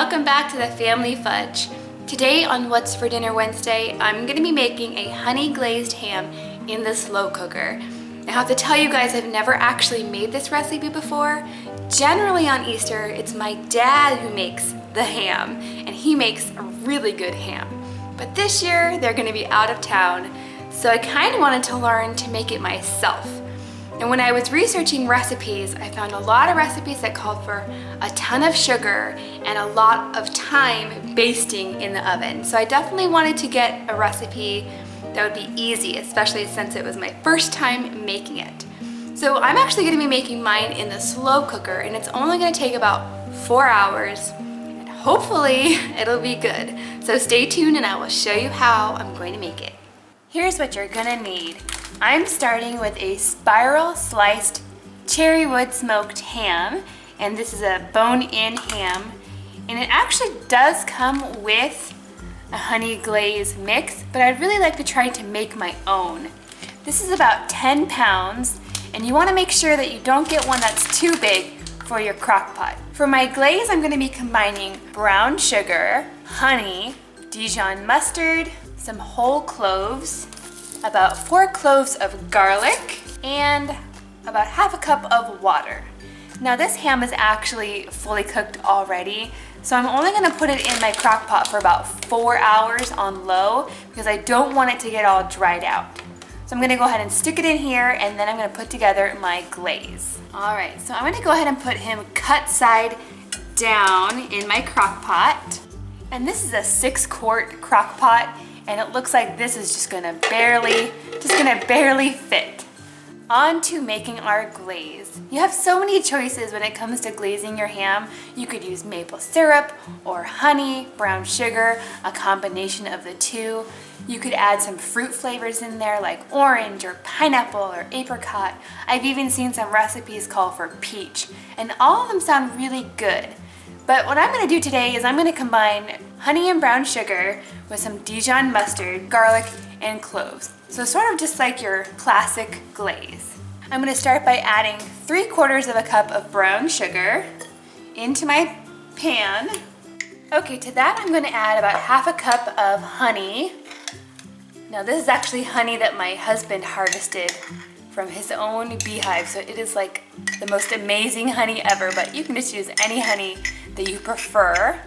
welcome back to the Family Fudge. Today on What's for Dinner Wednesday, I'm going to be making a honey glazed ham in the slow cooker. I have to tell you guys, I've never actually made this recipe before. Generally on Easter, it's my dad who makes the ham, and he makes a really good ham. But this year, they're going to be out of town, so I kind of wanted to learn to make it myself. And when I was researching recipes, I found a lot of recipes that called for a ton of sugar and a lot of time basting in the oven. So I definitely wanted to get a recipe that would be easy, especially since it was my first time making it. So I'm actually going to be making mine in the slow cooker, and it's only going to take about 4 hours, and hopefully it'll be good. So stay tuned and I will show you how I'm going to make it. Here's what you're gonna need. I'm starting with a spiral sliced cherry wood smoked ham, and this is a bone-in ham, and it actually does come with a honey glaze mix, but I'd really like to try to make my own. This is about 10 pounds, and you wanna make sure that you don't get one that's too big for your crock pot. For my glaze, I'm gonna be combining brown sugar, honey, Dijon mustard, some whole cloves, about 4 cloves of garlic, and about half a cup of water. Now this ham is actually fully cooked already, so I'm only gonna put it in my crock pot for about 4 hours on low because I don't want it to get all dried out. So I'm gonna go ahead and stick it in here, and then I'm gonna put together my glaze. All right, so I'm gonna go ahead and put him cut side down in my crock pot. And this is a 6-quart crock pot, and it looks like this is just gonna barely fit. On to making our glaze. You have so many choices when it comes to glazing your ham. You could use maple syrup or honey, brown sugar, a combination of the two. You could add some fruit flavors in there like orange or pineapple or apricot. I've even seen some recipes call for peach, and all of them sound really good. But what I'm gonna do today is I'm gonna combine honey and brown sugar with some Dijon mustard, garlic, and cloves. So sort of just like your classic glaze. I'm gonna start by adding 3/4 of a cup of brown sugar into my pan. Okay, to that I'm gonna add about half a cup of honey. Now this is actually honey that my husband harvested from his own beehive, so it is like the most amazing honey ever, but you can just use any honey that you prefer.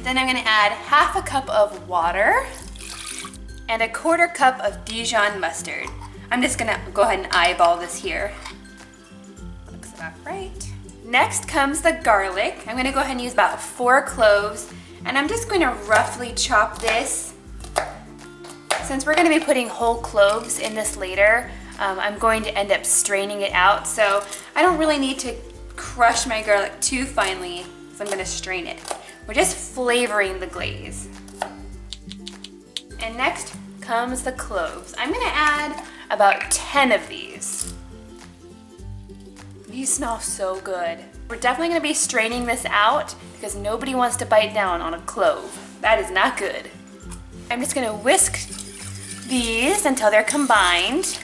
Then I'm gonna add half a cup of water and a 1/4 cup of Dijon mustard. I'm just gonna go ahead and eyeball this here. Looks about right. Next comes the garlic. I'm gonna go ahead and use about 4 cloves, and I'm just gonna roughly chop this. Since we're gonna be putting whole cloves in this later, I'm going to end up straining it out, so I don't really need to crush my garlic too finely, so I'm gonna strain it. We're just flavoring the glaze. And next comes the cloves. I'm gonna add about 10 of these. These smell so good. We're definitely gonna be straining this out because nobody wants to bite down on a clove. That is not good. I'm just gonna whisk these until they're combined.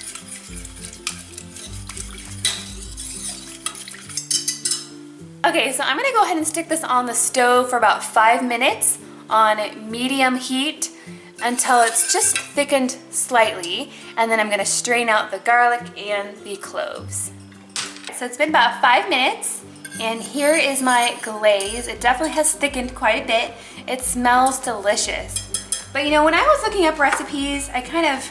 Okay, so I'm gonna go ahead and stick this on the stove for about 5 minutes on medium heat until it's just thickened slightly, and then I'm gonna strain out the garlic and the cloves. So it's been about 5 minutes, and here is my glaze. It definitely has thickened quite a bit. It smells delicious. But you know, when I was looking up recipes, I kind of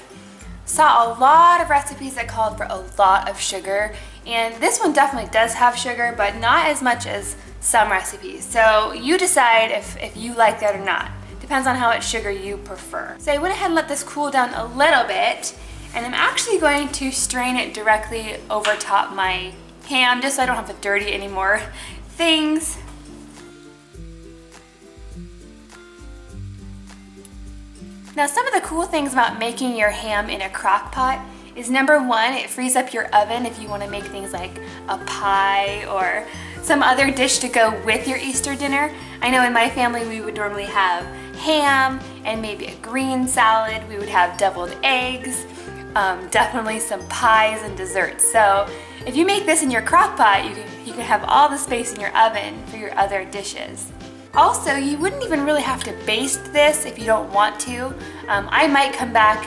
saw a lot of recipes that called for a lot of sugar, and this one definitely does have sugar, but not as much as some recipes. So you decide if you like that or not. Depends on how much sugar you prefer. So I went ahead and let this cool down a little bit, and I'm actually going to strain it directly over top my ham just so I don't have to dirty any more things. Now, some of the cool things about making your ham in a crock pot is number one, it frees up your oven if you want to make things like a pie or some other dish to go with your Easter dinner. I know in my family we would normally have ham and maybe a green salad. We would have deviled eggs, definitely some pies and desserts. So if you make this in your crock pot, you can have all the space in your oven for your other dishes. Also, you wouldn't even really have to baste this if you don't want to. I might come back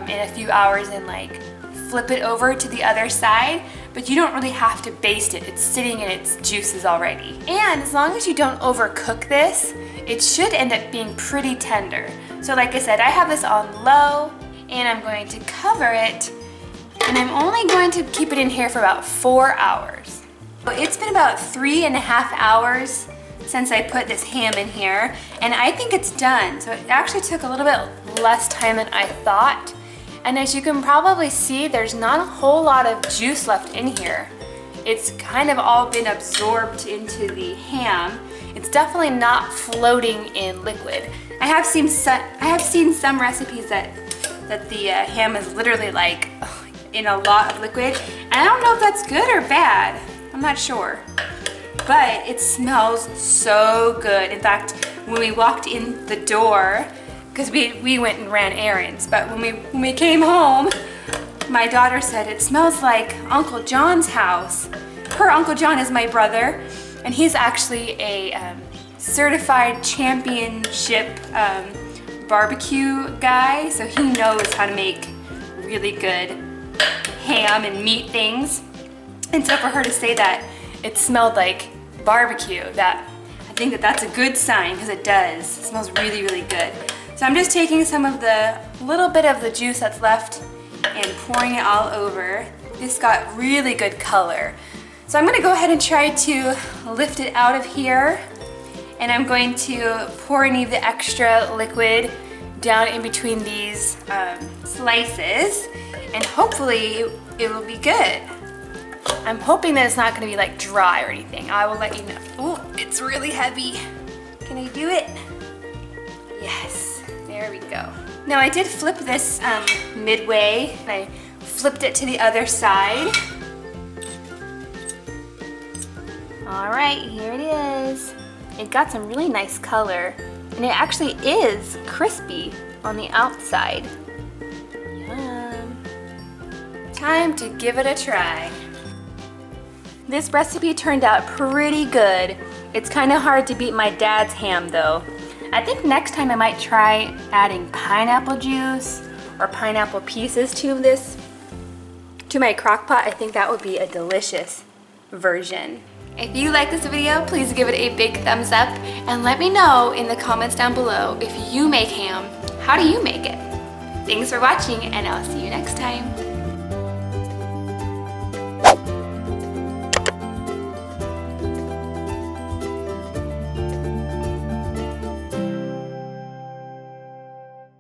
in a few hours and like flip it over to the other side, but you don't really have to baste it. It's sitting in its juices already. And as long as you don't overcook this, it should end up being pretty tender. So like I said, I have this on low and I'm going to cover it, and I'm only going to keep it in here for about 4 hours. So it's been about 3.5 hours since I put this ham in here, and I think it's done. So it actually took a little bit less time than I thought. And as you can probably see, there's not a whole lot of juice left in here. It's kind of all been absorbed into the ham. It's definitely not floating in liquid. I have seen some recipes that the ham is literally like in a lot of liquid. And I don't know if that's good or bad. I'm not sure. But it smells so good. In fact, when we walked in the door, because we went and ran errands, but when we came home, my daughter said, it smells like Uncle John's house. Her Uncle John is my brother, and he's actually a certified championship barbecue guy, so he knows how to make really good ham and meat things. And so for her to say that it smelled like barbecue, I think that's a good sign, because it does. It smells really, really good. So I'm just taking some of the little bit of the juice that's left and pouring it all over. This got really good color. So I'm gonna go ahead and try to lift it out of here, and I'm going to pour any of the extra liquid down in between these slices, and hopefully it will be good. I'm hoping that it's not gonna be like dry or anything. I will let you know. Oh, it's really heavy. Can I do it? Yes, there we go. Now I did flip this midway, and I flipped it to the other side. All right, here it is. It got some really nice color, and it actually is crispy on the outside. Yum. Time to give it a try. This recipe turned out pretty good. It's kind of hard to beat my dad's ham though. I think next time I might try adding pineapple juice or pineapple pieces to my crock pot. I think that would be a delicious version. If you like this video, please give it a big thumbs up and let me know in the comments down below, if you make ham, how do you make it? Thanks for watching, and I'll see you next time.